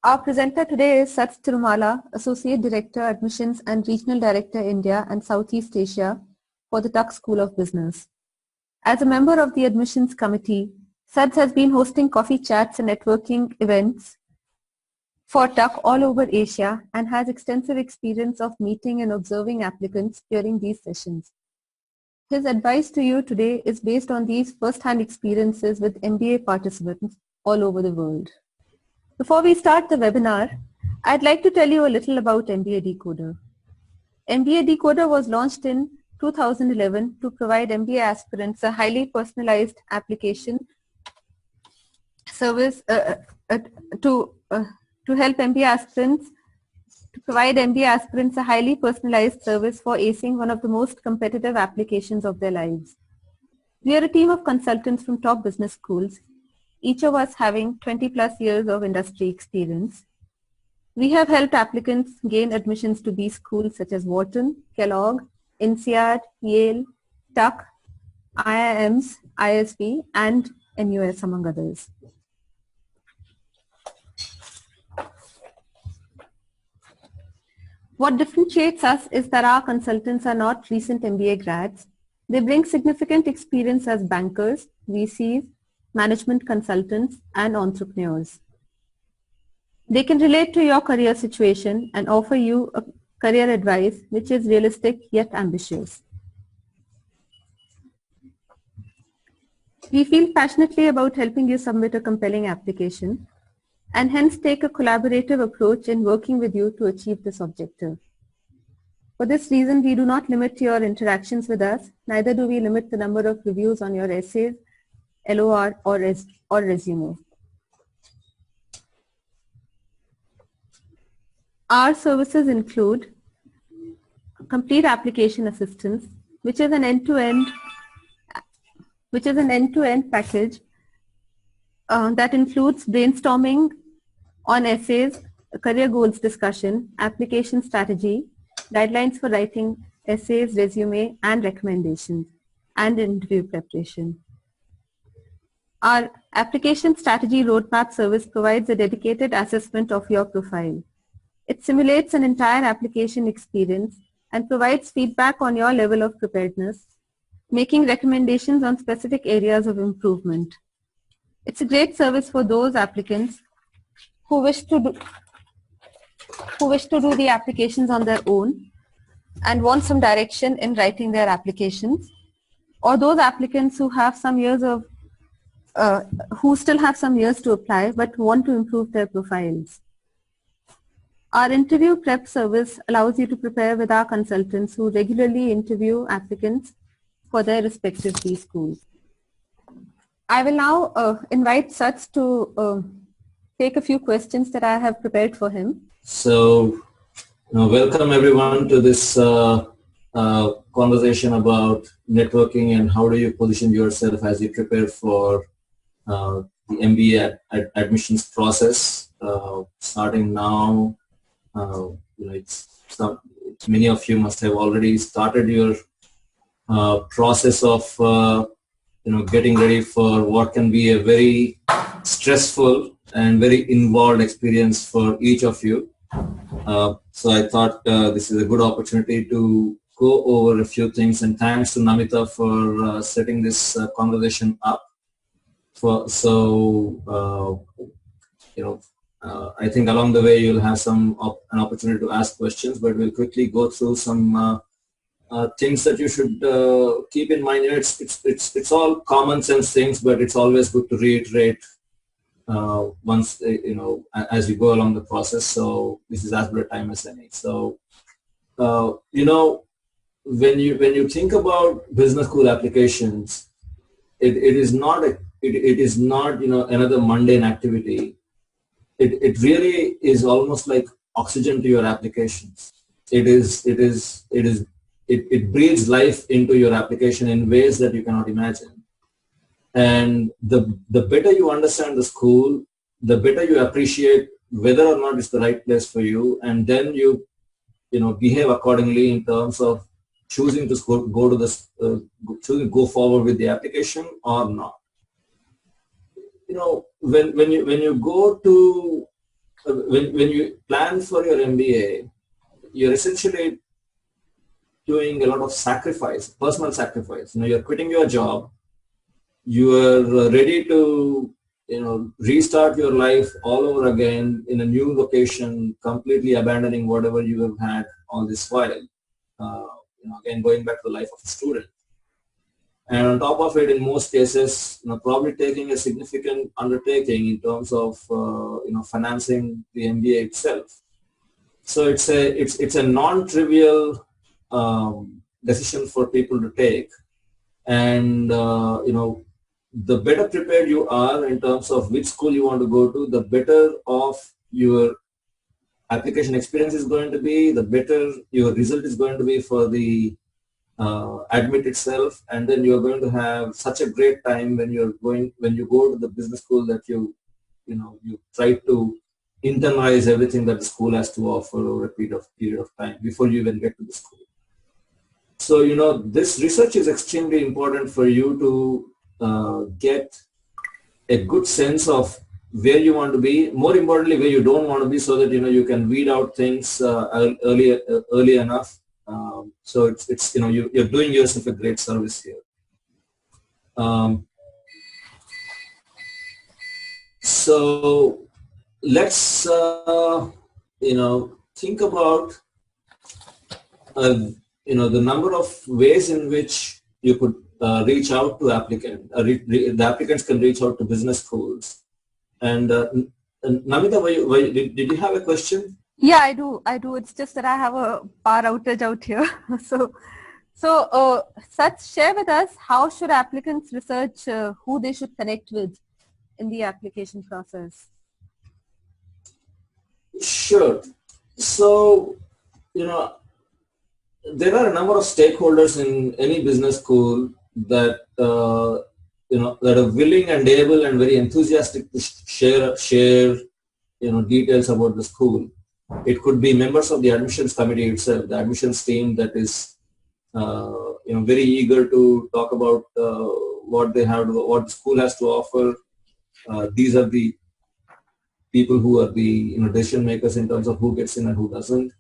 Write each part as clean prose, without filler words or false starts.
Our presenter today is Sats Tirumala, Associate Director, Admissions and Regional Director, India and Southeast Asia for the Tuck School of Business. As a member of the Admissions Committee, Sats has been hosting coffee chats and networking events for Tuck all over Asia and has extensive experience of meeting and observing applicants during these sessions. His advice to you today is based on these first-hand experiences with MBA participants all over the world. Before we start the webinar, I'd like to tell you a little about MBA Decoder. MBA Decoder was launched in 2011 to provide MBA aspirants a highly personalized application service to help MBA aspirants to provide MBA aspirants a highly personalized service for acing one of the most competitive applications of their lives. We are a team of consultants from top business schools, each of us having 20 plus years of industry experience. We have helped applicants gain admissions to these schools such as Wharton, Kellogg, INSEAD, Yale, Tuck, IIMs, ISB, and NUS, among others. What differentiates us is that our consultants are not recent MBA grads. They bring significant experience as bankers, VCs, management consultants, and entrepreneurs. They can relate to your career situation and offer you a career advice which is realistic yet ambitious. We feel passionately about helping you submit a compelling application and hence take a collaborative approach in working with you to achieve this objective. For this reason, we do not limit your interactions with us, neither do we limit the number of reviews on your essays, LOR or resume. Our services include complete application assistance, which is an end-to-end package that includes brainstorming on essays, career goals discussion, application strategy, guidelines for writing essays, resume, and recommendations, and interview preparation. Our application strategy roadmap service provides a dedicated assessment of your profile. It simulates an entire application experience and provides feedback on your level of preparedness, making recommendations on specific areas of improvement. It's a great service for those applicants who wish to do the applications on their own and want some direction in writing their applications, or those applicants who have some years of who still have some years to apply but want to improve their profiles. Our interview prep service allows you to prepare with our consultants who regularly interview applicants for their respective B schools. I will now invite Sats to take a few questions that I have prepared for him. So, welcome everyone to this conversation about networking and how do you position yourself as you prepare for the MBA admissions process. Starting now, many of you must have already started your process of getting ready for what can be a very stressful and very involved experience for each of you. So I thought this is a good opportunity to go over a few things, and thanks to Namita for setting this conversation up. I think along the way you'll have an opportunity to ask questions, but we'll quickly go through some things that you should keep in mind. It's all common sense things, but it's always good to reiterate once as you go along the process. So this is as good a time as any. So when you think about business school applications, it is not another mundane activity. It really is almost like oxygen to your applications. It breathes life into your application in ways that you cannot imagine. And the better you understand the school, the better you appreciate whether or not it's the right place for you, and then you behave accordingly in terms of choosing to go forward with the application or not. When you go to when you plan for your MBA, you're essentially doing a lot of sacrifice, personal sacrifice. You're quitting your job, you are ready to restart your life all over again in a new location, completely abandoning whatever you have had all this while. Again, going back to the life of a student. And on top of it, in most cases, probably taking a significant undertaking in terms of financing the MBA itself. So it's a non-trivial decision for people to take, and the better prepared you are in terms of which school you want to go to, the better off your application experience is going to be, the better your result is going to be for the admit itself, and then you're going to have such a great time when you go to the business school that you try to internalize everything that the school has to offer over a period of time before you even get to the school. So this research is extremely important for you to get a good sense of where you want to be, more importantly where you don't want to be, so that you can weed out things early enough. So it's you're doing yourself a great service here. So let's think about the number of ways in which you could reach out to applicants. The applicants can reach out to business schools. And Namita, did you have a question? Yeah, I do. It's just that I have a power outage out here. So, Sat, share with us, how should applicants research who they should connect with in the application process? Sure. So, there are a number of stakeholders in any business school that that are willing and able and very enthusiastic to share details about the school. It could be members of the admissions committee itself, the admissions team that is very eager to talk about what they have, what the school has to offer. These are the people who are the decision makers in terms of who gets in and who doesn't.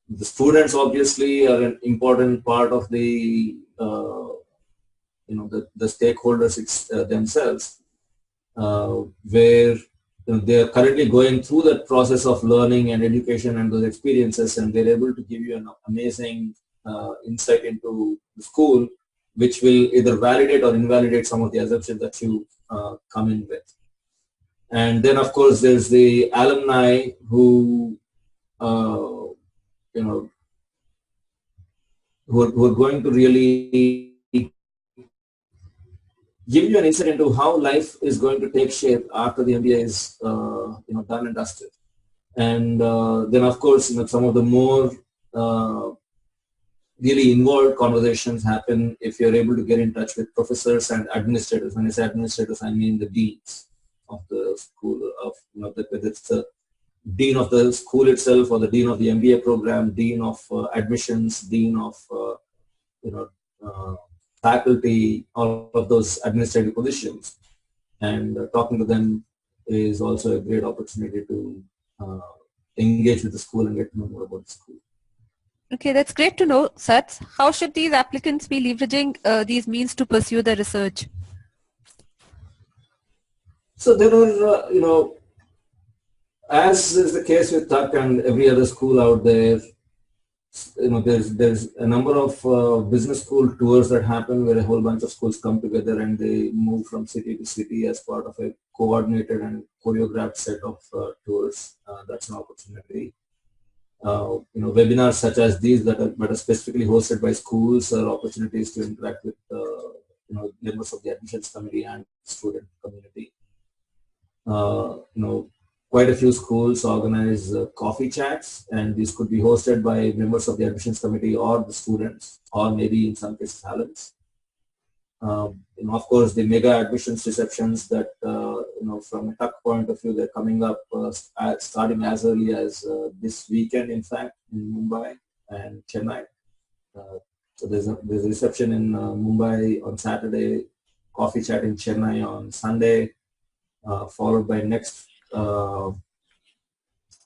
The students obviously are an important part of the the stakeholders themselves, where they are currently going through that process of learning and education and those experiences, and they're able to give you an amazing insight into the school, which will either validate or invalidate some of the assumptions that you come in with. And then, of course, there's the alumni who who are going to really give you an insight into how life is going to take shape after the MBA is done and dusted. And then, of course, some of the more really involved conversations happen if you're able to get in touch with professors and administrators. When I say administrators, I mean the deans of the school, of whether it's the dean of the school itself or the dean of the MBA program, dean of admissions, dean of faculty, all of those administrative positions. And talking to them is also a great opportunity to engage with the school and get to know more about the school. Okay, that's great to know, Sat. How should these applicants be leveraging these means to pursue their research? So there are, as is the case with Tuck and every other school out there, there's a number of business school tours that happen where a whole bunch of schools come together and they move from city to city as part of a coordinated and choreographed set of tours. That's an opportunity. Webinars such as these that are specifically hosted by schools are opportunities to interact with members of the admissions committee and student community. Quite a few schools organize coffee chats, and these could be hosted by members of the admissions committee or the students, or maybe in some cases talents. Of course, the mega admissions receptions that, from a Tuck point of view, they're coming up starting as early as this weekend, in fact, in Mumbai and Chennai. So there's a reception in Mumbai on Saturday, coffee chat in Chennai on Sunday, followed by next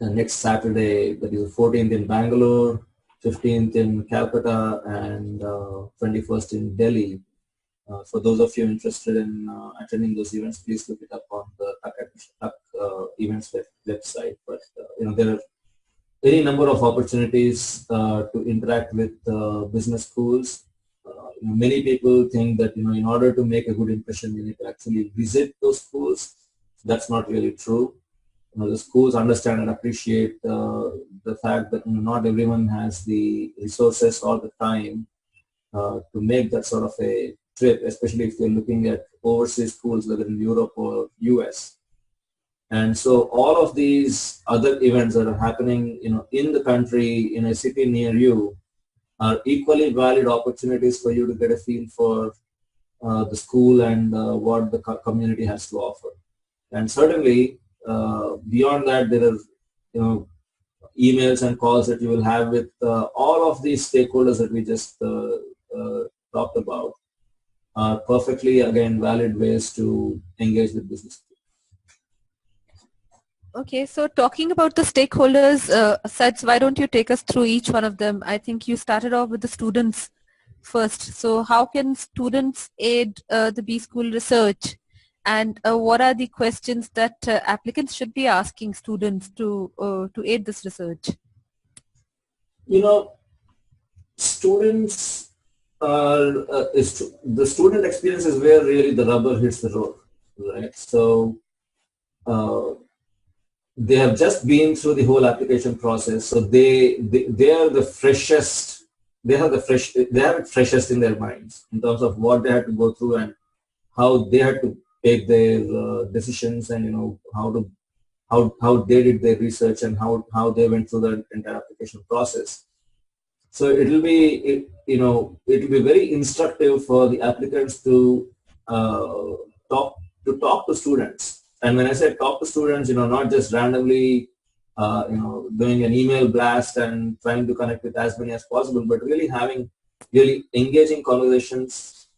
next Saturday, that is 14th in Bangalore, 15th in Calcutta, and 21st in Delhi. For those of you interested in attending those events, please look it up on the TUC events website. But there are any number of opportunities to interact with business schools. Many people think that in order to make a good impression, you need to actually visit those schools. That's not really true. The schools understand and appreciate the fact that not everyone has the resources or the time to make that sort of a trip, especially if you're looking at overseas schools, whether in Europe or US. And so all of these other events that are happening, in the country, in a city near you, are equally valid opportunities for you to get a feel for the school and what the community has to offer. And certainly, beyond that, there are, emails and calls that you will have with all of these stakeholders that we just talked about are perfectly, again, valid ways to engage with business. Okay, so talking about the stakeholders, Saj, why don't you take us through each one of them? I think you started off with the students first. So how can students aid the B School research? And what are the questions that applicants should be asking students to aid this research? Students are, the student experience is where really the rubber hits the road, right? So they have just been through the whole application process, so they are the freshest. They have it freshest in their minds in terms of what they had to go through and how they had to take their decisions, and how they did their research and how they went through the entire application process. So it will be very instructive for the applicants to talk to students. And when I say talk to students, not just randomly, doing an email blast and trying to connect with as many as possible, but really having really engaging conversations.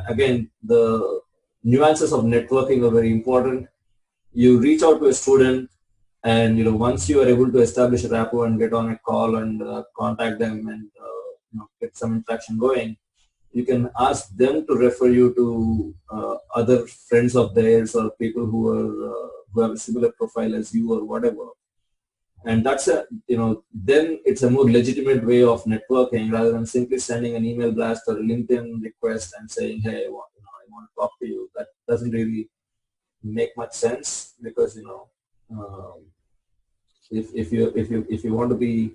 Again, the nuances of networking are very important. You reach out to a student, and once you are able to establish a rapport and get on a call and contact them and get some interaction going, you can ask them to refer you to other friends of theirs or people who have a similar profile as you or whatever. And that's then it's a more legitimate way of networking rather than simply sending an email blast or a LinkedIn request and saying, hey, I want to talk to you. That doesn't really make much sense, because if you want to be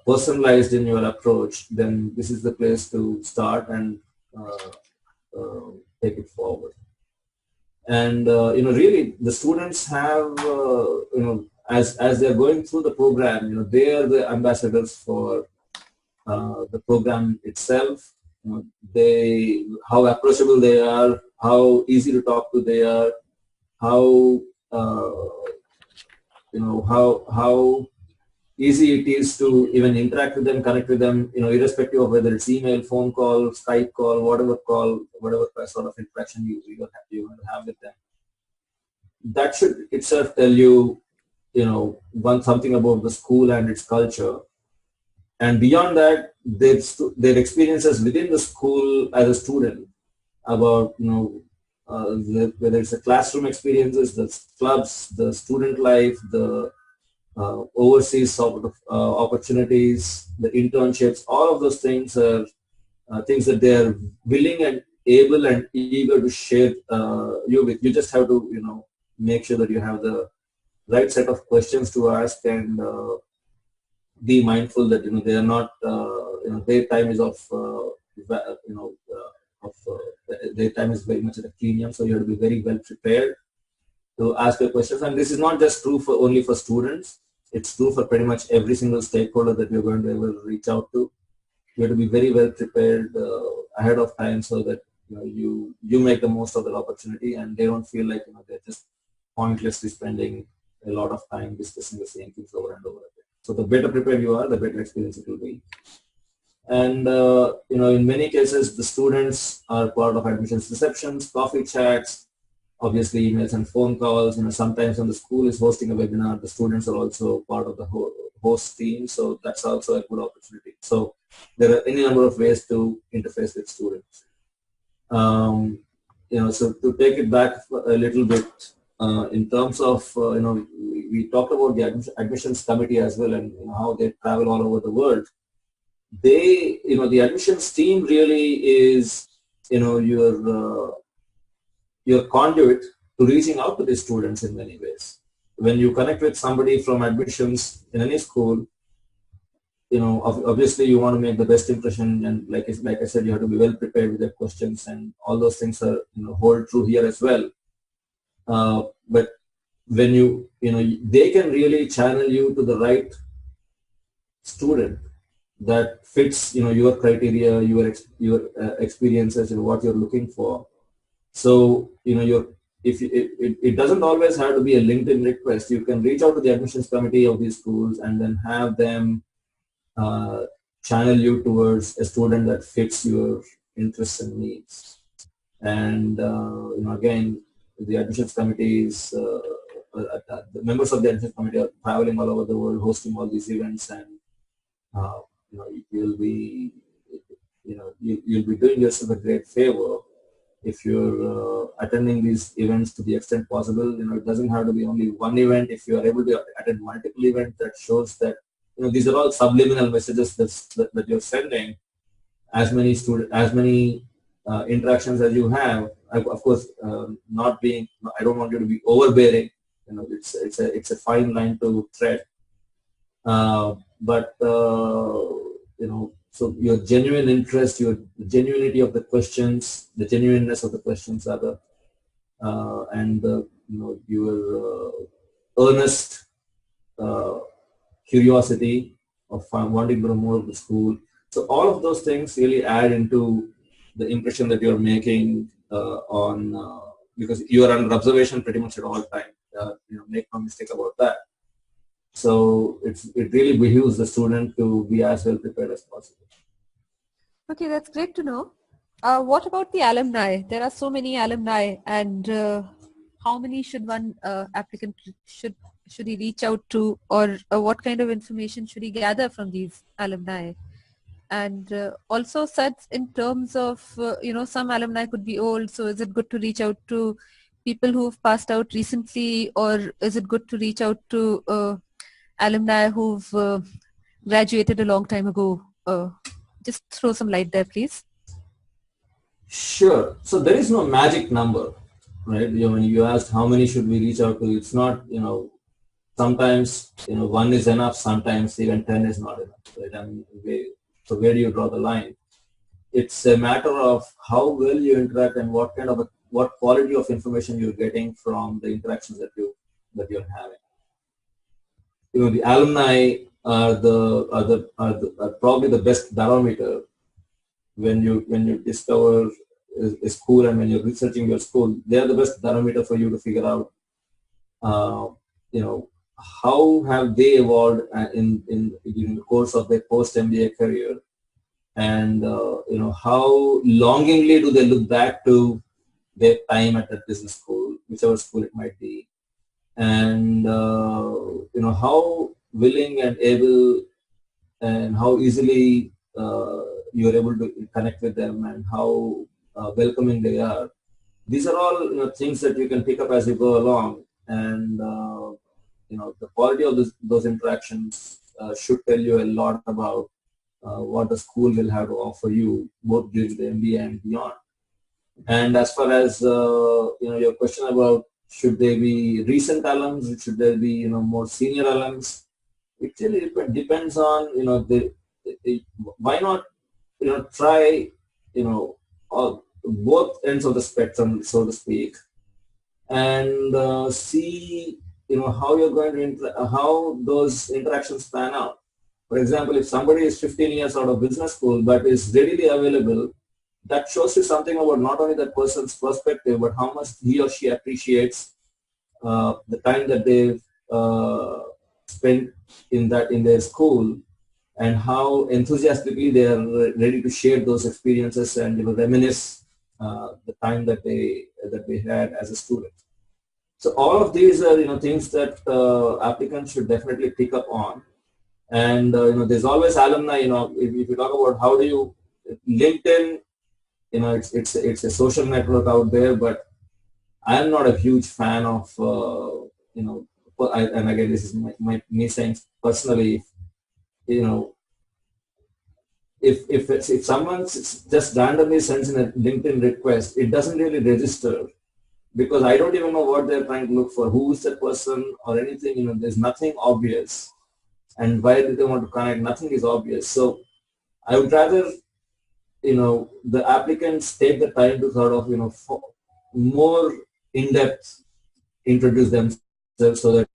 personalized in your approach, then this is the place to start and take it forward. And really, the students have as they're going through the program, they are the ambassadors for the program itself. How approachable they are, how easy to talk to they are, how how easy it is to even interact with them, connect with them, irrespective of whether it's email, phone call, Skype call, whatever sort of interaction you're going to have with them. That should itself tell you, something about the school and its culture. And beyond that, their experiences within the school as a student, about whether it's the classroom experiences, the clubs, the student life, the overseas sort of opportunities, the internships, all of those things are things that they are willing and able and eager to share you with. You just have to make sure that you have the right set of questions to ask, and be mindful that they are not their time is their time is very much at a premium, so you have to be very well prepared to ask your questions. And this is not just true only for students, it's true for pretty much every single stakeholder that you're going to ever reach out to. You have to be very well prepared ahead of time, so that you make the most of that opportunity, and they don't feel like they're just pointlessly spending a lot of time discussing the same things over and over again. So the better prepared you are, the better experience it will be. And in many cases, the students are part of admissions receptions, coffee chats, obviously emails and phone calls. Sometimes when the school is hosting a webinar, the students are also part of the host team. So that's also a good opportunity. So there are any number of ways to interface with students. So to take it back a little bit, in terms of, we talked about the admissions committee as well, and how they travel all over the world. The admissions team really is, your conduit to reaching out to the students in many ways. When you connect with somebody from admissions in any school, obviously you want to make the best impression, and like I said, you have to be well prepared with your questions, and all those things are hold true here as well. But when they can really channel you to the right student that fits your criteria, your experiences, and what you're looking for. So it doesn't always have to be a LinkedIn request. You can reach out to the admissions committee of these schools and then have them channel you towards a student that fits your interests and needs. And again, the admissions committees, the members of the admissions committee are traveling all over the world, hosting all these events, and you'll be doing yourself a great favor if you're attending these events to the extent possible. It doesn't have to be only one event. If you are able to attend multiple events, that shows that these are all subliminal messages that you're sending. As many interactions as you have, of course, I don't want you to be overbearing. It's a fine line to tread. So your genuine interest, the genuinity of the questions, the genuineness of the questions rather, and your earnest curiosity of wanting to know more of the school. So all of those things really add into the impression that you're making because you are under observation pretty much at all time. Make no mistake about that. So it really behooves the student to be as well prepared as possible. Okay, that's great to know. What about the alumni? There are so many alumni, and how many should one applicant should he reach out to, or what kind of information should he gather from these alumni? And also, such in terms of some alumni could be old. So is it good to reach out to people who've passed out recently, or is it good to reach out to alumni who've graduated a long time ago? Just throw some light there, please. Sure. So there is no magic number, right? When you asked how many should we reach out to, it's not, sometimes, 1 is enough, sometimes even 10 is not enough, right? So where do you draw the line? It's a matter of how well you interact and what quality of information you're getting from the interactions that you're having. The alumni are probably the best barometer when you discover a school, and when you're researching your school. They're the best barometer for you to figure out, how have they evolved during the course of their post MBA career, and how longingly do they look back to their time at that business school, whichever school it might be, and how willing and able and how easily you're able to connect with them, and how welcoming they are. These are all things that you can pick up as you go along, and the quality of those interactions should tell you a lot about what the school will have to offer you, both during the MBA and beyond. And as far as your question about should they be recent alums, should there be more senior alums, it really depends on why not try both ends of the spectrum, so to speak, and see how you're going to how those interactions pan out. For example, if somebody is 15 years out of business school but is readily available, that shows you something about not only that person's perspective, but how much he or she appreciates the time that they've spent in their school, and how enthusiastically they are ready to share those experiences and reminisce the time that they that we had as a student. So all of these are things that applicants should definitely pick up on. And there's always alumni. If you talk about how do you LinkedIn, it's a social network out there, but I'm not a huge fan of and again this is me saying personally, if someone just randomly sends in a LinkedIn request, it doesn't really register because I don't even know what they're trying to look for, who is that person or anything. There's nothing obvious, and why do they want to connect? Nothing is obvious. So I would rather the applicants take the time to sort of more in-depth introduce themselves, so that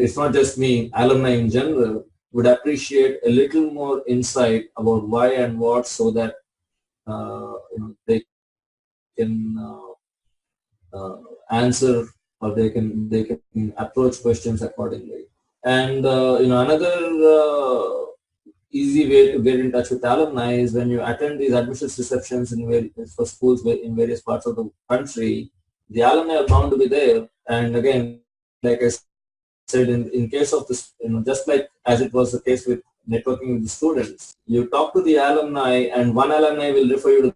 it's not just me, alumni in general would appreciate a little more insight about why and what, so that they can answer, or they can approach questions accordingly. And another easy way to get in touch with alumni is when you attend these admissions receptions for schools in various parts of the country. The alumni are bound to be there, and again, like I said, in case of this, just like as it was the case with networking with the students, you talk to the alumni, and one alumni will refer you to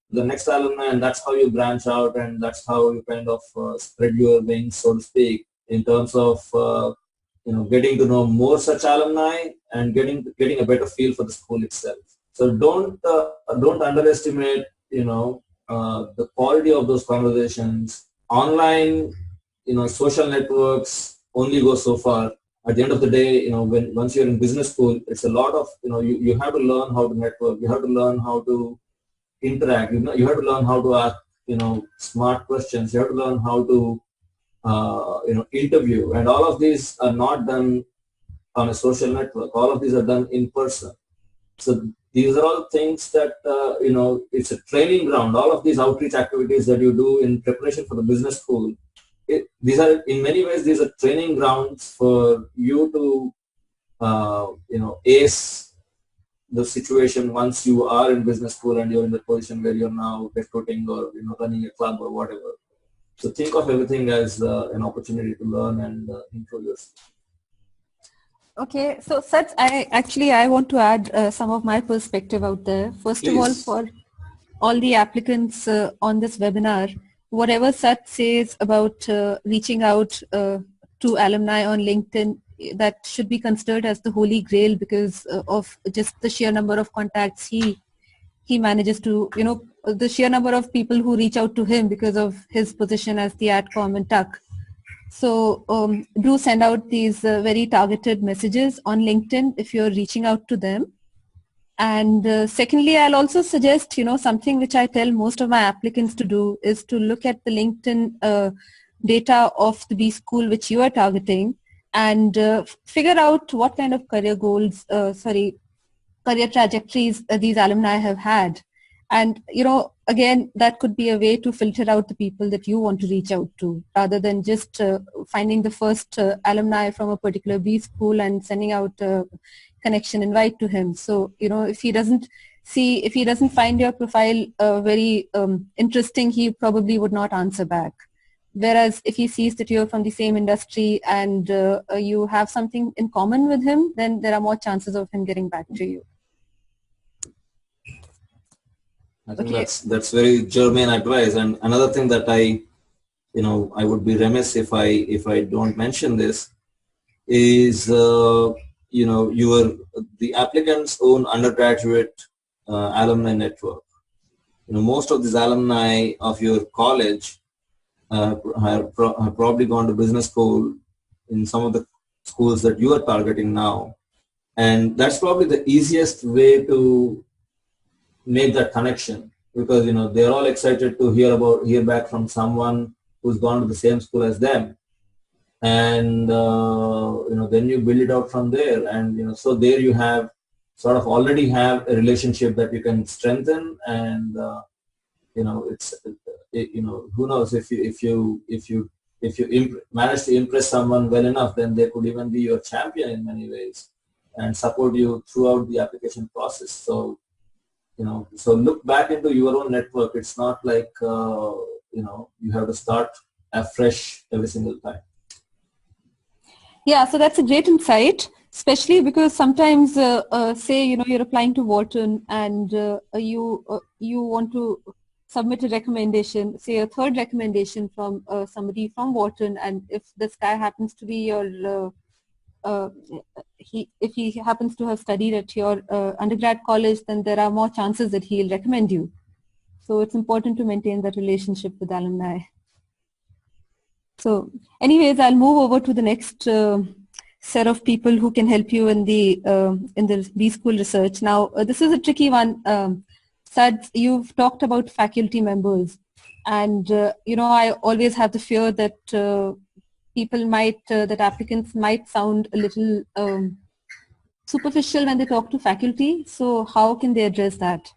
the next alumni, and that's how you branch out, and that's how you kind of spread your wings, so to speak, in terms of getting to know more such alumni and getting a better feel for the school itself. So don't underestimate the quality of those conversations. Online, social networks only go so far. At the end of the day, once you're in business school, it's a lot of you have to learn how to network. You have to learn how to interact. You have to learn how to ask smart questions. You have to learn how to interview, and all of these are not done on a social network. All of these are done in person. So these are all things that it's a training ground. All of these outreach activities that you do in preparation for the business school, these are in many ways these are training grounds for you to ace the situation once you are in business school and you're in the position where you're now recruiting or running a club or whatever. So think of everything as an opportunity to learn and improve yourself. Okay, so Sach, I want to add some of my perspective out there. First Please. of all, for all the applicants on this webinar, whatever Sach says about reaching out to alumni on LinkedIn, that should be considered as the holy grail because of just the sheer number of contacts he manages to, the sheer number of people who reach out to him because of his position as the adcom and TUC. So do send out these very targeted messages on LinkedIn if you're reaching out to them. And secondly, I'll also suggest, something which I tell most of my applicants to do is to look at the LinkedIn data of the B school which you are targeting and figure out what kind of career goals, career trajectories these alumni have had. And, again, that could be a way to filter out the people that you want to reach out to rather than just finding the first alumni from a particular B school and sending out a connection invite to him. So, if he doesn't find your profile very interesting, he probably would not answer back. Whereas if he sees that you're from the same industry and you have something in common with him, then there are more chances of him getting back to you. I think that's very germane advice. And another thing that I would be remiss if I don't mention this is the applicant's own undergraduate alumni network. Most of these alumni of your college have probably gone to business school in some of the schools that you are targeting now, and that's probably the easiest way to make that connection, because they're all excited to hear back from someone who's gone to the same school as them, and then you build it out from there, and so there you have sort of already have a relationship that you can strengthen, and it's who knows, if you manage to impress someone well enough, then they could even be your champion in many ways and support you throughout the application process. So so look back into your own network. It's not like you have to start afresh every single time. Yeah, so that's a great insight, especially because sometimes, say, you're applying to Wharton and you want to submit a recommendation, say a third recommendation from somebody from Wharton, and if this guy happens to be your, if he happens to have studied at your undergrad college, then there are more chances that he'll recommend you. So it's important to maintain that relationship with alumni. So anyways, I'll move over to the next set of people who can help you in the B-School research. Now, this is a tricky one. Sad, you've talked about faculty members, and I always have the fear that that applicants might sound a little superficial when they talk to faculty. So how can they address that?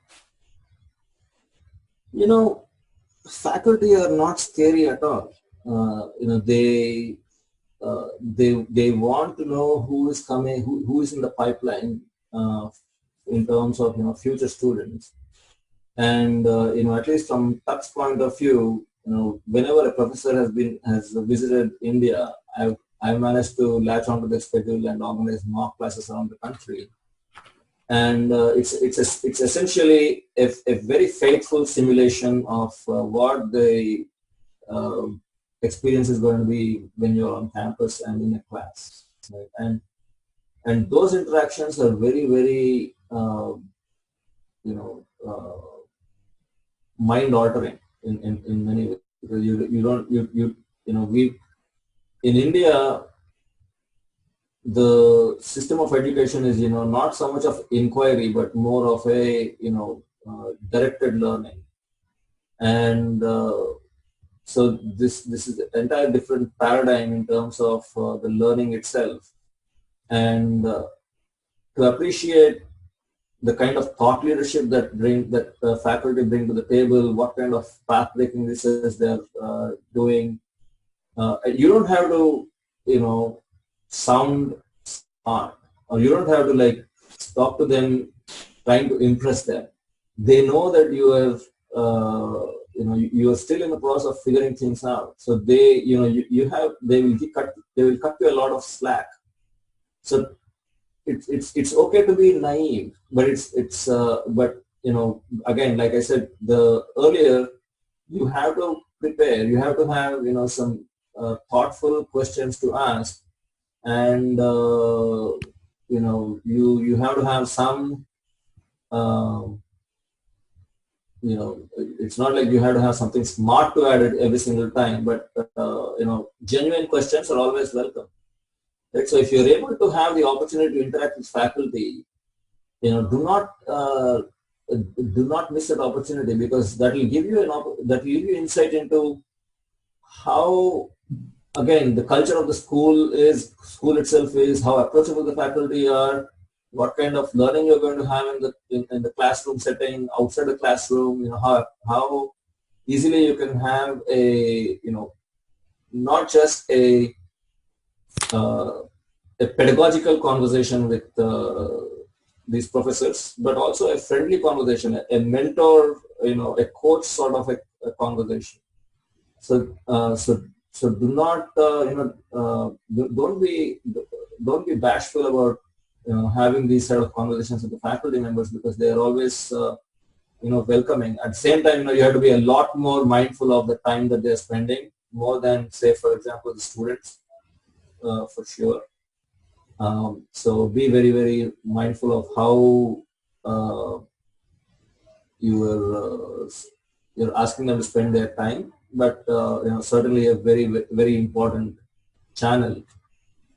Faculty are not scary at all. They want to know who is coming, who is in the pipeline in terms of future students, and at least from Tuck's point of view, whenever a professor has visited India, I've managed to latch onto their schedule and organize mock classes around the country. And it's essentially a very faithful simulation of what the experience is going to be when you're on campus and in a class, right? And those interactions are very, very mind altering in many ways, because we in India, the system of education is not so much of inquiry but more of a directed learning, and so this is an entire different paradigm in terms of the learning itself, and to appreciate the kind of thought leadership that faculty bring to the table, what kind of path-breaking research they're doing. You don't have to sound smart, or you don't have to talk to them trying to impress them. They know that you are you are still in the process of figuring things out, so they they will cut you a lot of slack. So it's okay to be naive, but again, like I said earlier, you have to prepare, you have to have some thoughtful questions to ask, and you have to have some it's not like you have to have something smart to add it every single time, but genuine questions are always welcome, right? So if you're able to have the opportunity to interact with faculty, do not miss that opportunity, because that will give you insight into how, again, the culture of the school itself is, how approachable the faculty are, what kind of learning you're going to have in the classroom setting, outside the classroom, how easily you can have a not just a pedagogical conversation with these professors, but also a friendly conversation, a mentor, a coach sort of a conversation. So do not don't be bashful about having these sort of conversations with the faculty members, because they are always welcoming. At the same time, you have to be a lot more mindful of the time that they are spending, more than, say, for example, the students, for sure. So be very, very mindful of how you're asking them to spend their time, but certainly a very, very important channel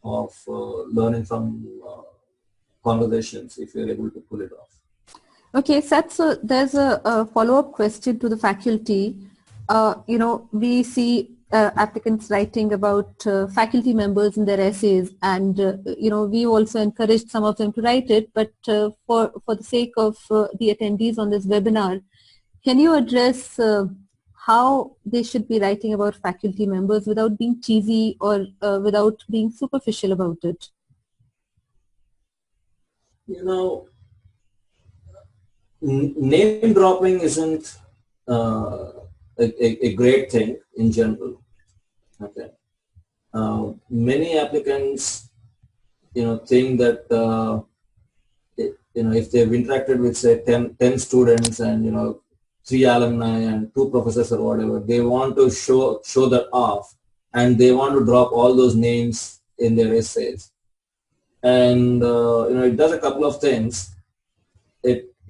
of learning from conversations, if you're able to pull it off. Okay, Seth, so there's a follow-up question to the faculty. We see applicants writing about faculty members in their essays, and we also encouraged some of them to write it, but for the sake of the attendees on this webinar, can you address how they should be writing about faculty members without being cheesy or without being superficial about it? Name dropping isn't a great thing in general. Okay. Many applicants, think that, if they've interacted with, say, 10 students and, 3 alumni and 2 professors or whatever, they want to show that off, and they want to drop all those names in their essays. And, it does a couple of things.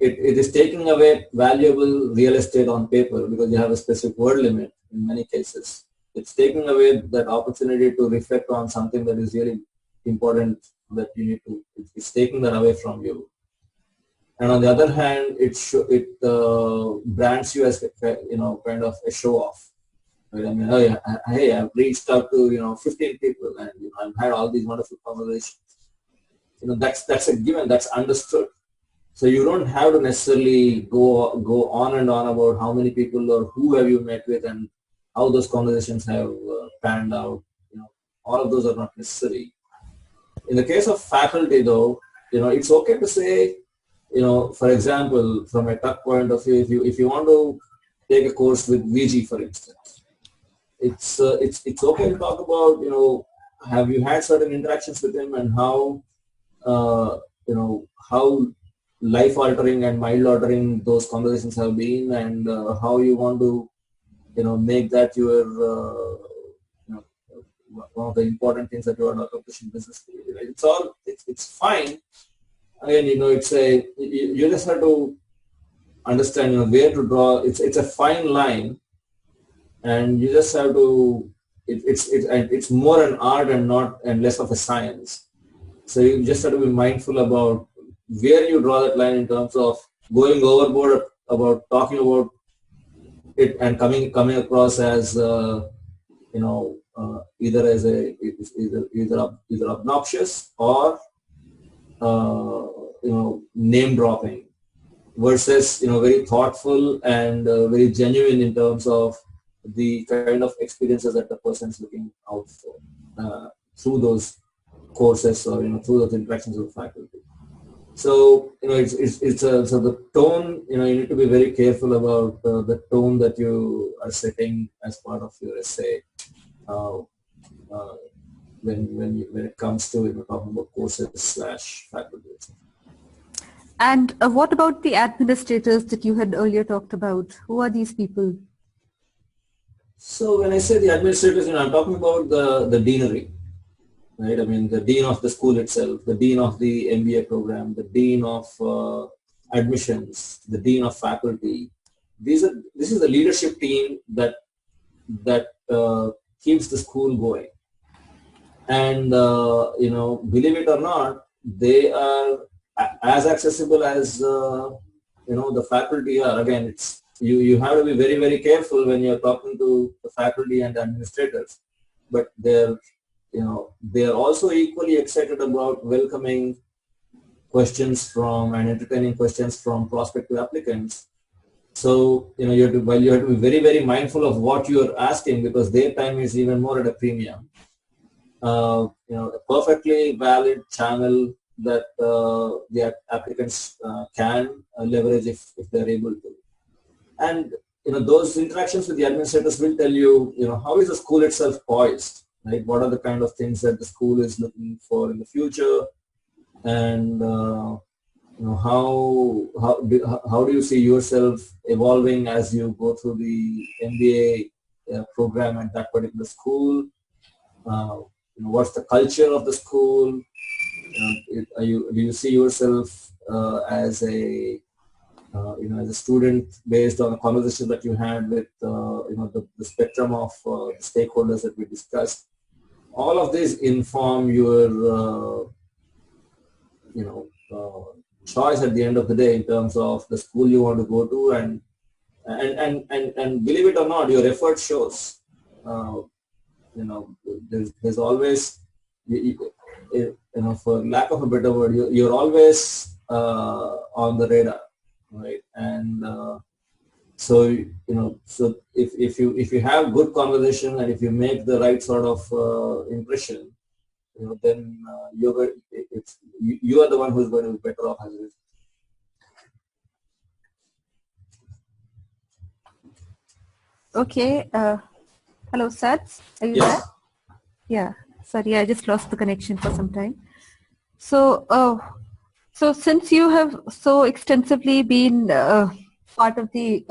It is taking away valuable real estate on paper because you have a specific word limit in many cases. It's taking away that opportunity to reflect on something that is really important that you need to, it's taking that away from you. And on the other hand, it brands you as, kind of a show off. Right? I mean, hey, I've reached out to, 15 people and, I've had all these wonderful conversations. That's a given, that's understood. So you don't have to necessarily go on and on about how many people or who have you met with and how those conversations have panned out. All of those are not necessary. In the case of faculty, though, it's okay to say, for example, from a tuck point of view, if you want to take a course with VG, for instance, it's okay to talk about, have you had certain interactions with him and how how life-altering and mind-altering those conversations have been, and how you want to, make that your, one of the important things that you want to accomplish in business. Right? It's fine. Again, it's you just have to understand, where to draw. It's a fine line, and you just have to. It's more an art and less of a science. So you just have to be mindful about where you draw that line in terms of going overboard about talking about it and coming across as either as either obnoxious or name dropping versus very thoughtful and very genuine in terms of the kind of experiences that the person is looking out for through those courses or through those interactions with faculty. So so the tone, you need to be very careful about the tone that you are setting as part of your essay when it comes to talking about courses / faculty. And what about the administrators that you had earlier talked about? Who are these people? So when I say the administrators, I'm talking about the deanery. Right? I mean, the dean of the school itself, the dean of the MBA program, the dean of admissions, the dean of faculty. This is the leadership team that keeps the school going. And believe it or not, they are as accessible as the faculty are. Again, you have to be very, very careful when you're talking to the faculty and the administrators, but they are also equally excited about welcoming questions from and entertaining questions from prospective applicants. So you have to be very, very mindful of what you are asking because their time is even more at a premium. A perfectly valid channel that the applicants can leverage if they're able to. And those interactions with the administrators will tell you, how is the school itself poised. Right? What are the kind of things that the school is looking for in the future, and how do you see yourself evolving as you go through the MBA program at that particular school? What's the culture of the school? Do you see yourself as a as a student based on a conversation that you had with the spectrum of stakeholders that we discussed? All of these inform your choice at the end of the day in terms of the school you want to go to, and believe it or not, your effort shows. There's always, for lack of a better word, you're always on the radar, right? And so if you have good conversation and if you make the right sort of impression, then you are the one who's going to be better off as a result. Okay. Hello, Sats. Are you there? Yes. Yeah. Sorry, I just lost the connection for some time. So, so since you have so extensively been part of the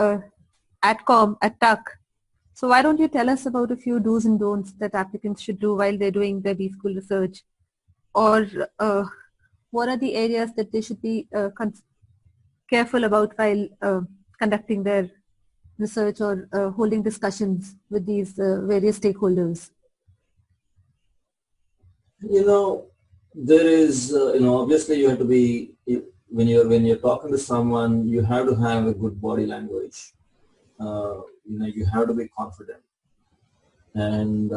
adcom at TUC, so why don't you tell us about a few do's and don'ts that applicants should do while they're doing their B-School research, or what are the areas that they should be careful about while conducting their research or holding discussions with these various stakeholders? There is, obviously you have to be, when you're talking to someone, you have to have a good body language. You have to be confident. And,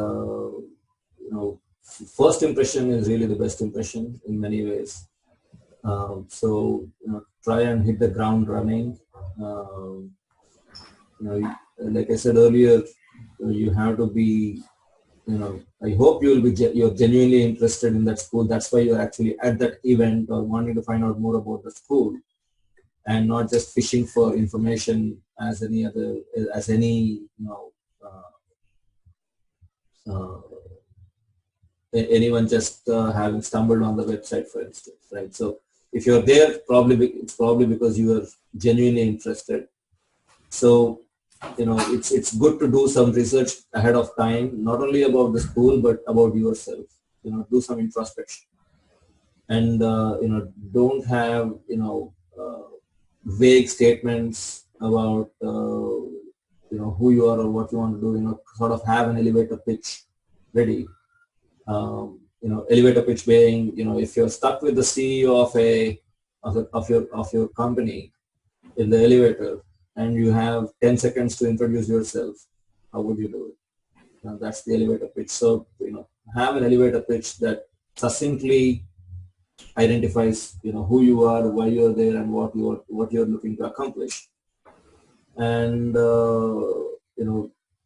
first impression is really the best impression in many ways. So, try and hit the ground running. Like I said earlier, you have to be, I hope you're genuinely interested in that school. That's why you're actually at that event or wanting to find out more about the school, and not just fishing for information as any uh, anyone just having stumbled on the website, for instance, right? So if you're there, it's probably because you are genuinely interested. So it's good to do some research ahead of time, not only about the school but about yourself. Do some introspection, and don't have vague statements about who you are or what you want to do. Sort of have an elevator pitch ready. Elevator pitch being, if you're stuck with the CEO of your company in the elevator, and you have 10 seconds to introduce yourself, how would you do it? That's the elevator pitch. So, have an elevator pitch that succinctly identifies, who you are, why you're there, and what you're looking to accomplish. And,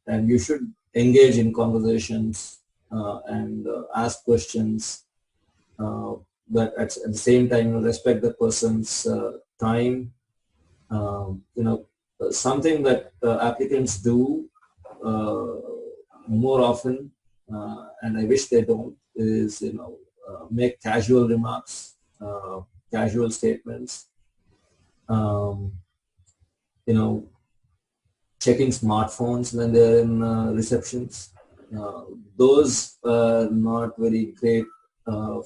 and you should engage in conversations and ask questions, but at the same time, respect the person's time. Something that applicants do more often, and I wish they don't, is make casual remarks, casual statements. Um, Checking smartphones when they're in receptions. Those are not very great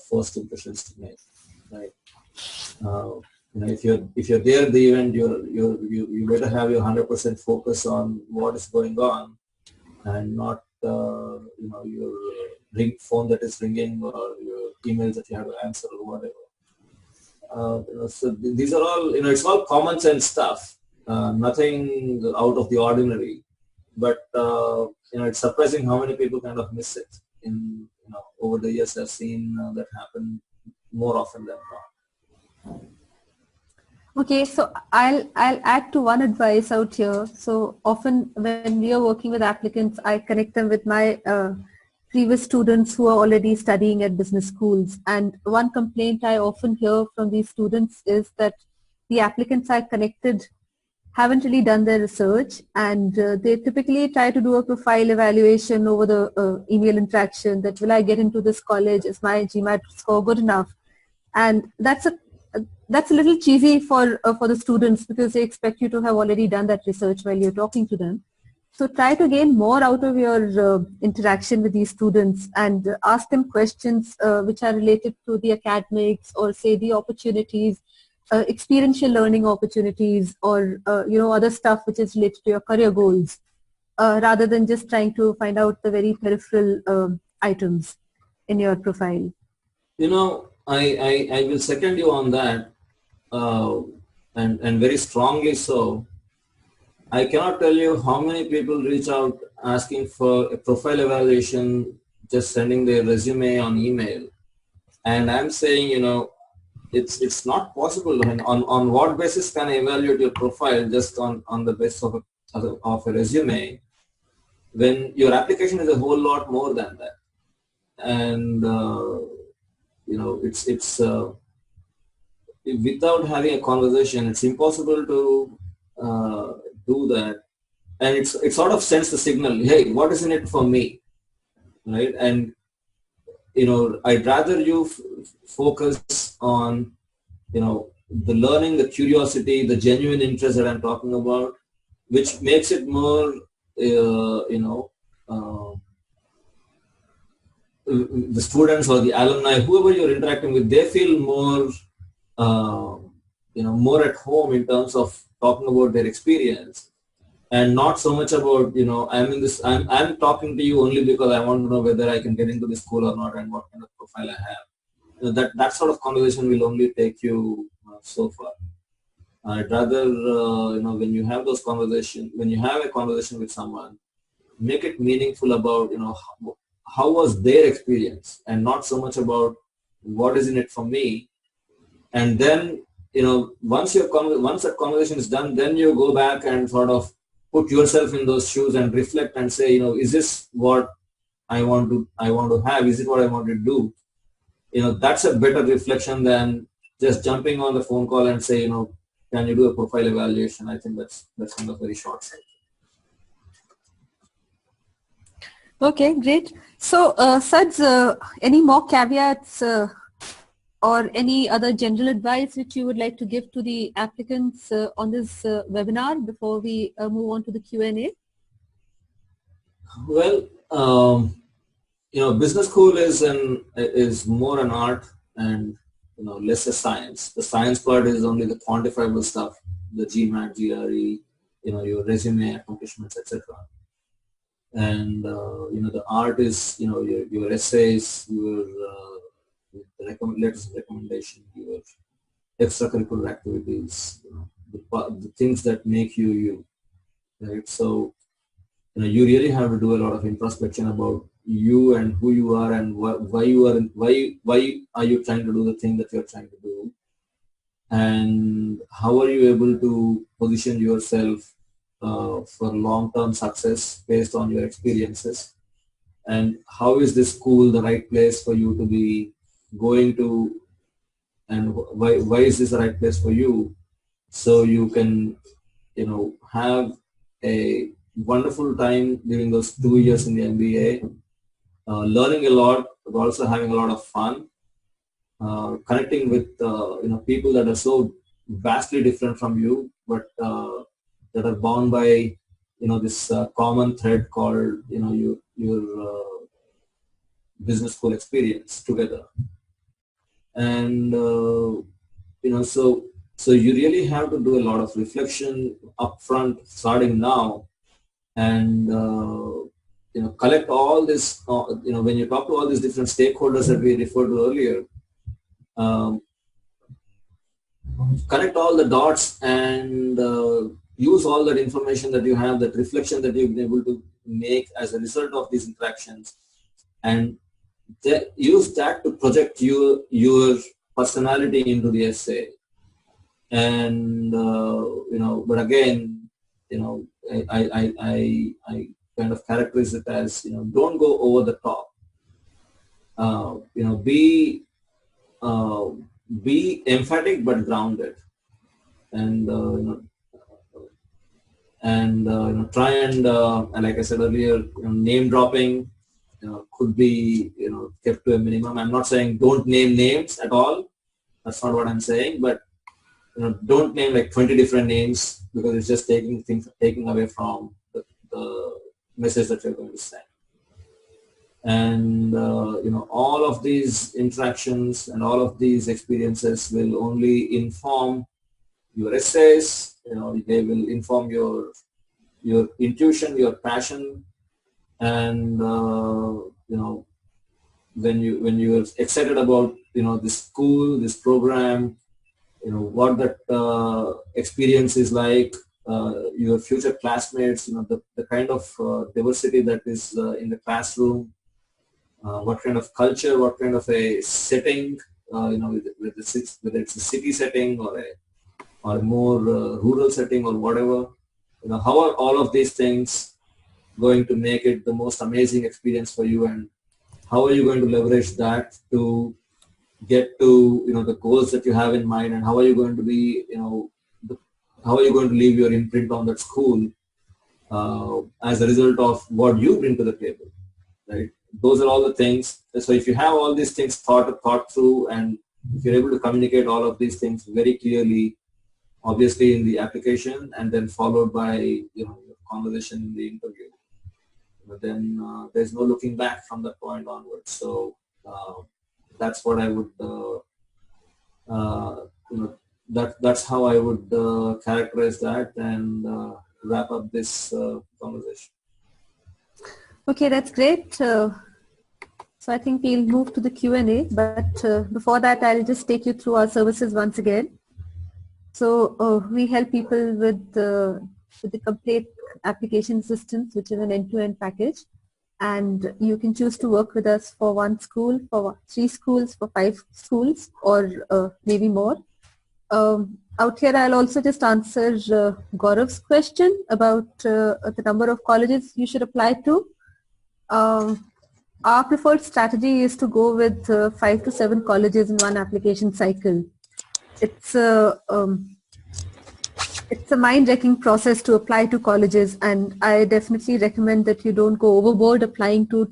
first impressions to make, right? If you're there at the event, you better have your 100% focus on what is going on, and not your phone that is ringing, or your emails that you have to answer, or whatever. So these are all, it's all common sense stuff, nothing out of the ordinary. But it's surprising how many people kind of miss it. Over the years, I've seen that happen more often than not. Okay, so I'll add to one advice out here. So often when we are working with applicants, I connect them with my previous students who are already studying at business schools. And one complaint I often hear from these students is that the applicants I connected haven't really done their research, and they typically try to do a profile evaluation over the email interaction, that will I get into this college, is my GMAT score good enough? And that's a little cheesy for the students, because they expect you to have already done that research while you're talking to them. So try to gain more out of your interaction with these students, and ask them questions which are related to the academics, or say the opportunities, experiential learning opportunities, or other stuff which is related to your career goals, rather than just trying to find out the very peripheral items in your profile. I will second you on that, and very strongly so. I cannot tell you how many people reach out asking for a profile evaluation, just sending their resume on email. And I'm saying, it's not possible. And on what basis can I evaluate your profile just on the basis of a resume, when your application is a whole lot more than that? And it's without having a conversation, it's impossible to do that. and it sort of sends the signal, hey, what is in it for me, right? And I'd rather you focus on the learning, the curiosity, the genuine interest that I'm talking about, which makes it more the students or the alumni, whoever you're interacting with, they feel more more at home in terms of talking about their experience, and not so much about I'm talking to you only because I want to know whether I can get into this school or not and what kind of profile I have. That sort of conversation will only take you so far. I'd rather when you have those conversations, when you have a conversation with someone, make it meaningful about how was their experience, and not so much about what is in it for me. And then once that conversation is done, then you go back and sort of put yourself in those shoes and reflect and say, is this what I want to have? Is it what I want to do? That's a better reflection than just jumping on the phone call and say, can you do a profile evaluation? I think that's kind of very short sighted. Okay, great. So, Saj, any more caveats or any other general advice which you would like to give to the applicants on this webinar before we move on to the Q&A? Well, business school is more an art and less a science. The science part is only the quantifiable stuff, the GMAT, GRE, your resume, accomplishments, etc. And the art is your essays, your letters of recommendation, your extracurricular activities, the things that make you, right? So you really have to do a lot of introspection about you and who you are and why are you trying to do the thing that you're trying to do, and how are you able to position yourself for long-term success based on your experiences, and how is this school the right place for you to be going to, and why is this the right place for you, so you can have a wonderful time during those 2 years in the MBA, learning a lot, but also having a lot of fun, connecting with people that are so vastly different from you, but that are bound by this common thread called your business school experience together. And so you really have to do a lot of reflection upfront starting now, and collect all this, when you talk to all these different stakeholders that we referred to earlier, connect all the dots and use all that information that you have, that reflection that you've been able to make as a result of these interactions, and use that to project your personality into the essay. And but again, I kind of characterize it as don't go over the top. Be emphatic but grounded, and try and like I said earlier, name dropping could be kept to a minimum. I'm not saying don't name names at all. That's not what I'm saying. But don't name like 20 different names, because it's just taking away from the message that you're going to send. And all of these interactions and all of these experiences will only inform your essays. They will inform your intuition, your passion, and when you're excited about this school, this program, what that experience is like, your future classmates, the kind of diversity that is in the classroom, what kind of culture, what kind of a setting, whether it's a city setting or a more rural setting or whatever, how are all of these things going to make it the most amazing experience for you, and how are you going to leverage that to get to the goals that you have in mind, and how are you going to be how are you going to leave your imprint on that school, as a result of what you bring to the table, right? Those are all the things. So if you have all these things thought through, and if you're able to communicate all of these things very clearly, obviously in the application, and then followed by your conversation in the interview, but then there's no looking back from that point onwards. So that's what I would that's how I would characterize that and wrap up this conversation. Okay, that's great. So I think we'll move to the Q&A, but before that, I'll just take you through our services once again. So we help people with the complete application systems, which is an end-to-end package. And you can choose to work with us for 1 school, for 3 schools, for 5 schools, or maybe more. Out here, I'll also just answer Gaurav's question about the number of colleges you should apply to. Our preferred strategy is to go with 5 to 7 colleges in one application cycle. It's a mind-wrecking process to apply to colleges, and I definitely recommend that you don't go overboard applying to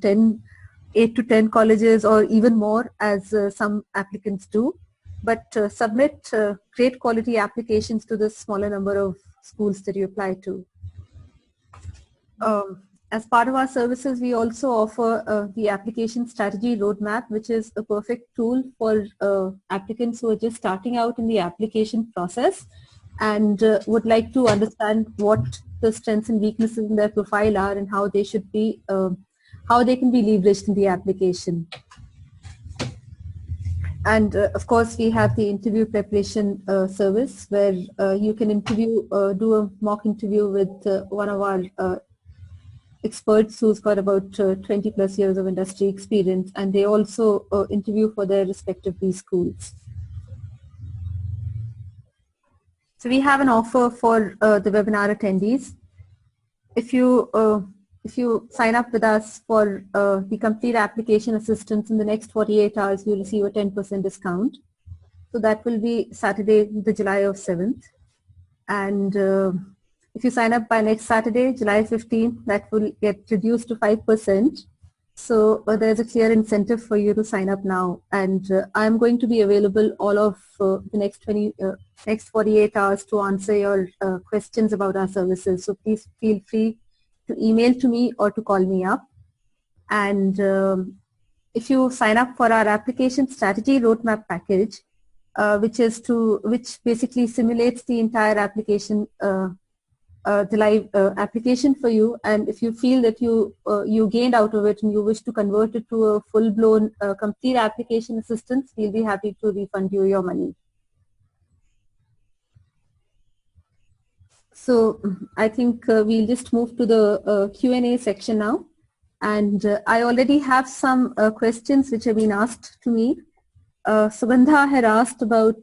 8 to 10 colleges or even more, as some applicants do. But submit great quality applications to the smaller number of schools that you apply to. As part of our services, we also offer the application strategy roadmap, which is a perfect tool for applicants who are just starting out in the application process and would like to understand what the strengths and weaknesses in their profile are and how they should be, how they can be leveraged in the application. And of course, we have the interview preparation service where you can do a mock interview with one of our experts who's got about 20 plus years of industry experience, and they also interview for their respective schools. So we have an offer for the webinar attendees. If you sign up with us for the complete application assistance in the next 48 hours, you'll receive a 10% discount. So that will be Saturday, the July 7th. And if you sign up by next Saturday, July 15th, that will get reduced to 5%. So there's a clear incentive for you to sign up now. And I'm going to be available all of the next 48 hours to answer your questions about our services. So please feel free to email to me or to call me up. And if you sign up for our application strategy roadmap package, which basically simulates the entire application, the live application for you, and if you feel that you gained out of it and you wish to convert it to a full-blown complete application assistance, we'll be happy to refund you your money. So I think we'll just move to the Q&A section now. And I already have some questions which have been asked to me. Sugandha had asked about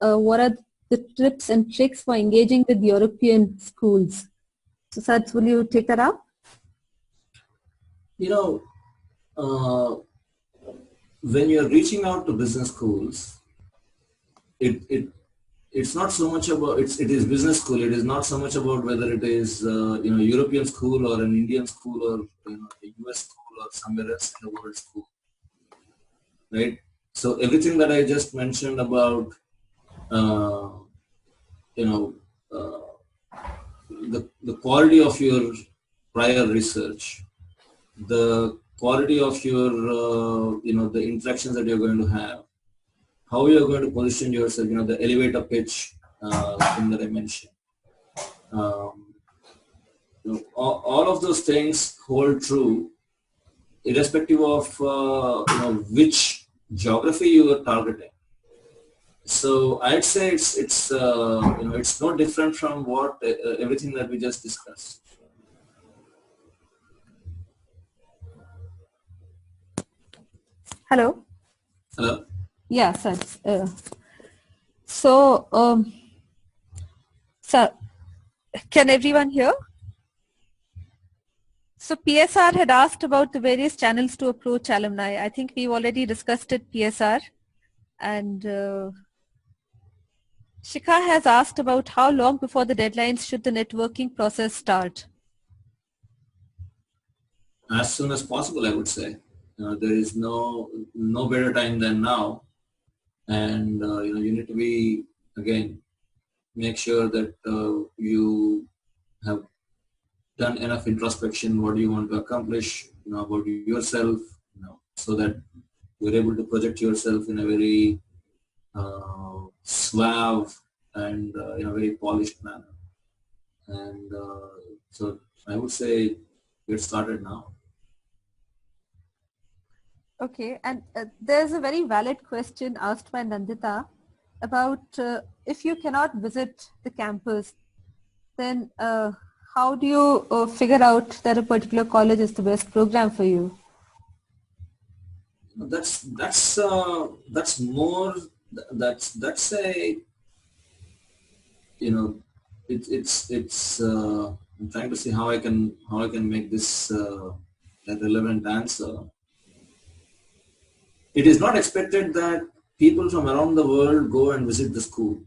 what are the tips and tricks for engaging with European schools. So Saj, will you take that up? When you're reaching out to business schools, it's not so much about, it is business school. It is not so much about whether it is European school or an Indian school or a US school or somewhere else in the world school, right? So everything that I just mentioned about the quality of your prior research, the quality of your the interactions that you're going to have, how you're going to position yourself, the elevator pitch thing that I mentioned. All of those things hold true irrespective of which geography you are targeting. So I'd say it's no different from what everything that we just discussed. Hello. Hello. Yeah, Saj. So can everyone hear? So PSR had asked about the various channels to approach alumni. I think we've already discussed it, PSR. And Shikha has asked about how long before the deadlines should the networking process start? as soon as possible, I would say. There is no better time than now, and you need to be, again, make sure that you have done enough introspection. What do you want to accomplish, about yourself, so that you're able to project yourself in a very suave and very polished manner. And so I would say get started now. Okay, and there's a very valid question asked by Nandita about if you cannot visit the campus, then how do you figure out that a particular college is the best program for you? That's more, that's a, it's I'm trying to see how I can make this a relevant answer. It is not expected that people from around the world go and visit the school,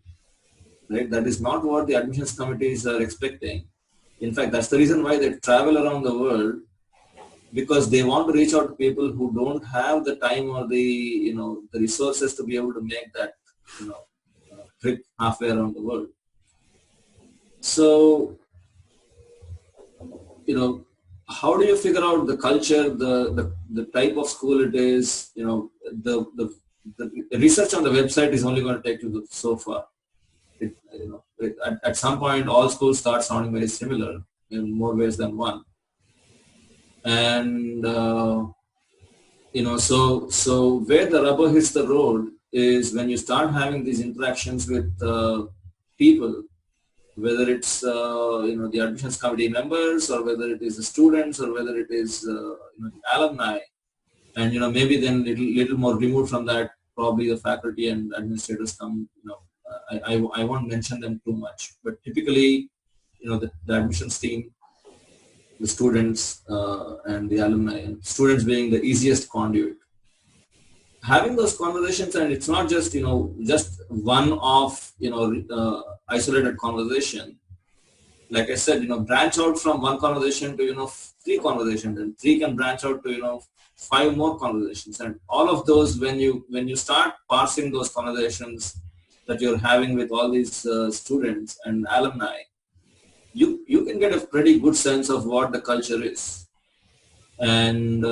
right? That is not what the admissions committees are expecting. In fact, that's the reason why they travel around the world, because they want to reach out to people who don't have the time or the resources to be able to make that trip halfway around the world. So how do you figure out the culture, the type of school it is? The research on the website is only going to take you so far. At some point, all schools start sounding very similar in more ways than one. And so where the rubber hits the road is when you start having these interactions with people, whether it's the admissions committee members, or whether it is the students, or whether it is the alumni, and maybe then little more removed from that, probably the faculty and administrators come. I won't mention them too much, but typically the admissions team, the students and the alumni, and students being the easiest conduit. Having those conversations, and it's not just just one off isolated conversation. Like I said, branch out from one conversation to 3 conversations, and 3 can branch out to 5 more conversations, and all of those, when you start parsing those conversations that you're having with all these students and alumni, you can get a pretty good sense of what the culture is, and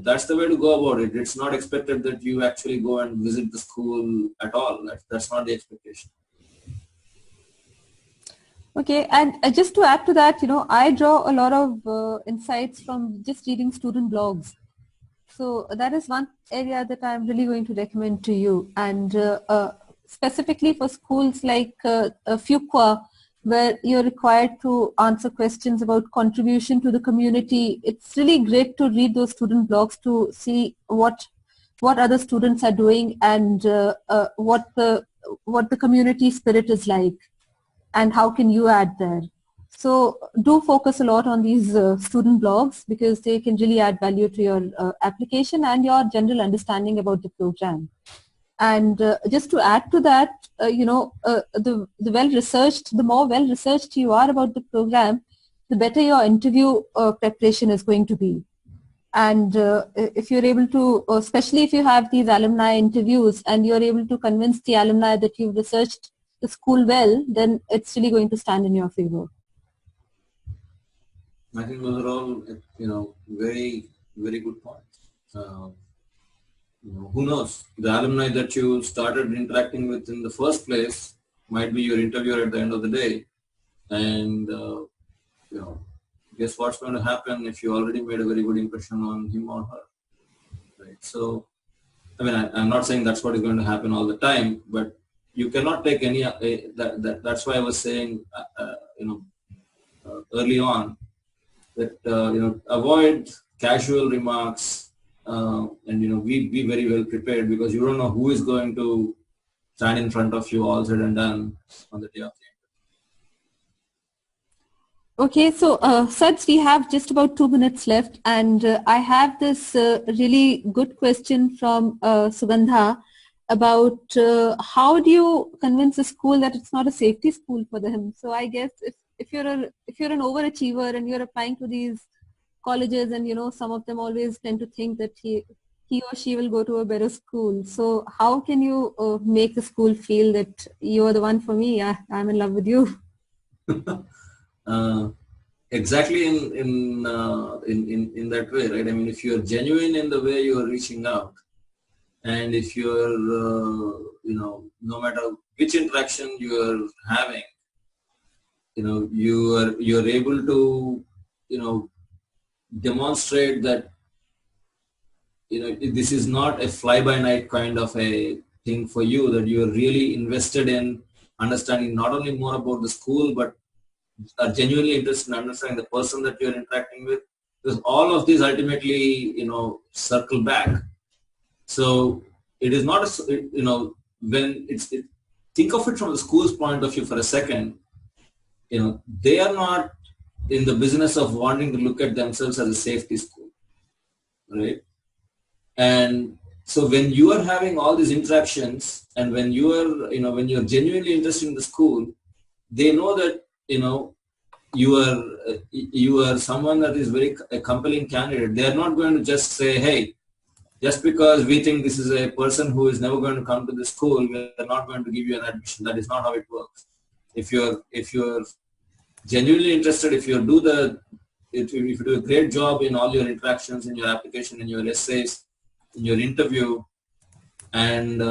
that's the way to go about it. It's not expected that you actually go and visit the school at all. That's not the expectation. Okay, and just to add to that, I draw a lot of insights from just reading student blogs. So that is one area that I'm really going to recommend to you. And specifically for schools like Fuqua, where you're required to answer questions about contribution to the community, it's really great to read those student blogs to see what other students are doing, and what the community spirit is like, and how can you add there. So do focus a lot on these student blogs, because they can really add value to your application and your general understanding about the program. And just to add to that, the more well-researched you are about the program, the better your interview preparation is going to be. And if you're able to, especially if you have these alumni interviews and you're able to convince the alumni that you've researched the school well, then it's really going to stand in your favor. I think those are all, very, very good points. Who knows? The alumni that you started interacting with in the first place might be your interviewer at the end of the day. And, guess what's going to happen if you already made a very good impression on him or her, right? So, I mean, I'm not saying that's what is going to happen all the time, but you cannot take any, that's why I was saying, early on, that, avoid casual remarks, and, be very well prepared, because you don't know who is going to stand in front of you all said and done on the day of the interview. Okay, so Saj, we have just about 2 minutes left, and I have this really good question from Sugandha about how do you convince a school that it's not a safety school for them? So I guess if you're an overachiever and you're applying to these colleges, and some of them always tend to think that he or she will go to a better school. So how can you make the school feel that you are the one for me? I'm in love with you. Exactly in that way, right? I mean, if you're genuine in the way you are reaching out, and if you're no matter which interaction you are having, you're able to demonstrate that this is not a fly-by-night kind of a thing for you, that you're really invested in understanding not only more about the school, but are genuinely interested in understanding the person that you're interacting with, because all of these ultimately circle back. So it is not when think of it from the school's point of view for a second. They are not in the business of wanting to look at themselves as a safety school, right? And so when you are having all these interactions, and when you are when you're genuinely interested in the school, they know that you are someone that is a compelling candidate. They are not going to just say, hey, just because we think this is a person who is never going to come to the school, we are not going to give you an admission. That is not how it works. If you're genuinely interested, if you do a great job in all your interactions, in your application, in your essays, in your interview, and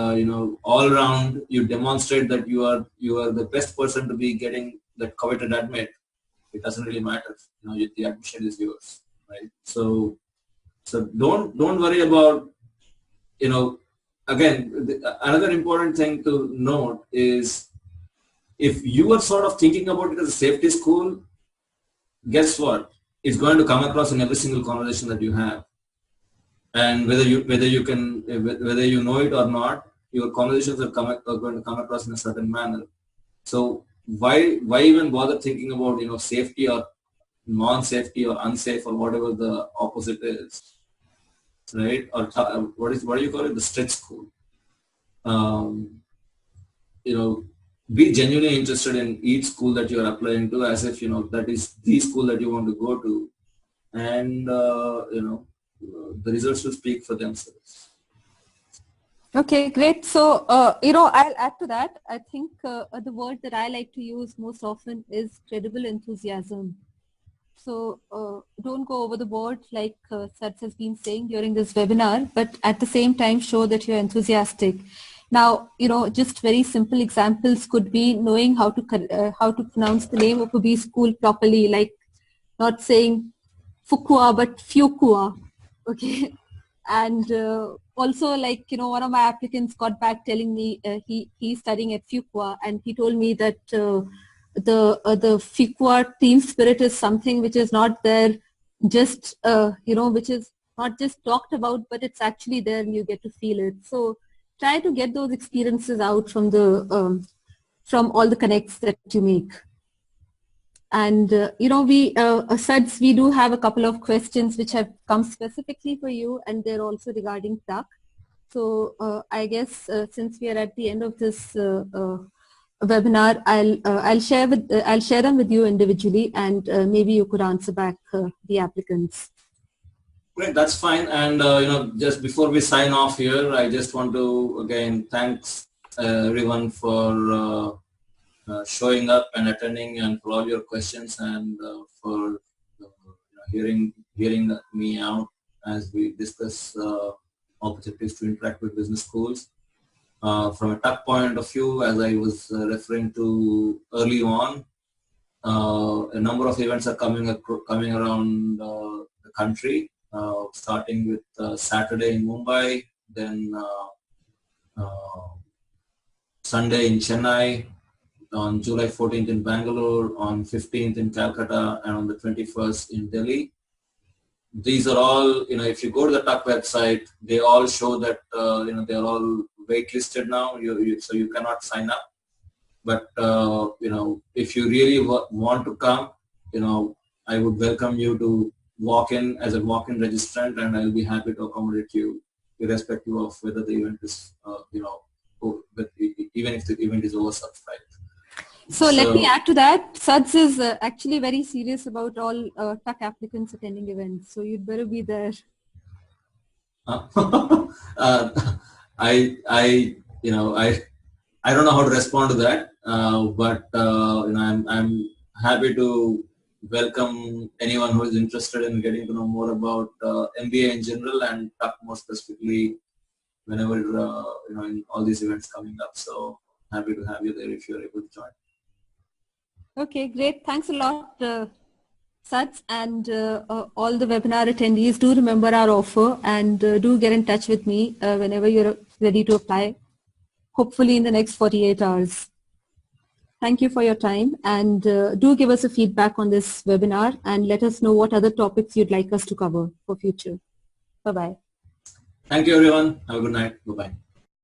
all around you demonstrate that you are the best person to be getting that coveted admit, it doesn't really matter. The admission is yours, right? So don't worry about again, another important thing to note is, if you are sort of thinking about it as a safety school, guess what? It's going to come across in every single conversation that you have. And whether you know it or not, your conversations are going to come across in a certain manner. So why even bother thinking about safety or non-safety or unsafe or whatever the opposite is, right? Or what do you call it? The stretch school. Be genuinely interested in each school that you are applying to, as if that is the school that you want to go to, and the results will speak for themselves. Okay, great. So, I'll add to that. I think the word that I like to use most often is credible enthusiasm. So don't go over the board like Sats has been saying during this webinar, but at the same time show that you're enthusiastic. Now, just very simple examples could be knowing how to pronounce the name of a B school properly, like not saying Fukua but Fuqua, okay? And also, like, one of my applicants got back telling me he's studying at Fuqua, and he told me that the Fuqua team spirit is something which is not there just, which is not just talked about, but it's actually there and you get to feel it. So try to get those experiences out from from all the connects that you make. And, Sads, we do have a couple of questions which have come specifically for you, and they're also regarding TAC. So I guess since we are at the end of this webinar, I'll share them with you individually, and maybe you could answer back the applicants. Great, that's fine. And just before we sign off here, I just want to again thanks everyone for showing up and attending, and for all your questions, and for hearing me out as we discuss opportunities to interact with business schools. From a TAC point of view, as I was referring to early on, a number of events are coming around the country, starting with Saturday in Mumbai, then Sunday in Chennai, on July 14th in Bangalore, on 15th in Calcutta, and on the 21st in Delhi. These are all, if you go to the TAC website, they all show that, they are all waitlisted now, so you cannot sign up. But, if you really want to come, I would welcome you to walk in as a walk-in registrant, and I'll be happy to accommodate you, irrespective of whether the event is, even if the event is oversubscribed. So let me add to that. SUDS is actually very serious about all TUC applicants attending events. So you'd better be there. I don't know how to respond to that, but I'm happy to welcome anyone who is interested in getting to know more about MBA in general and TUC more specifically whenever in all these events coming up. So happy to have you there if you're able to join. Okay, great. Thanks a lot, Sats, and all the webinar attendees. Do remember our offer and do get in touch with me whenever you're ready to apply, hopefully in the next 48 hours. Thank you for your time, and do give us a feedback on this webinar and let us know what other topics you'd like us to cover for future. Bye-bye. Thank you, everyone. Have a good night. Bye-bye.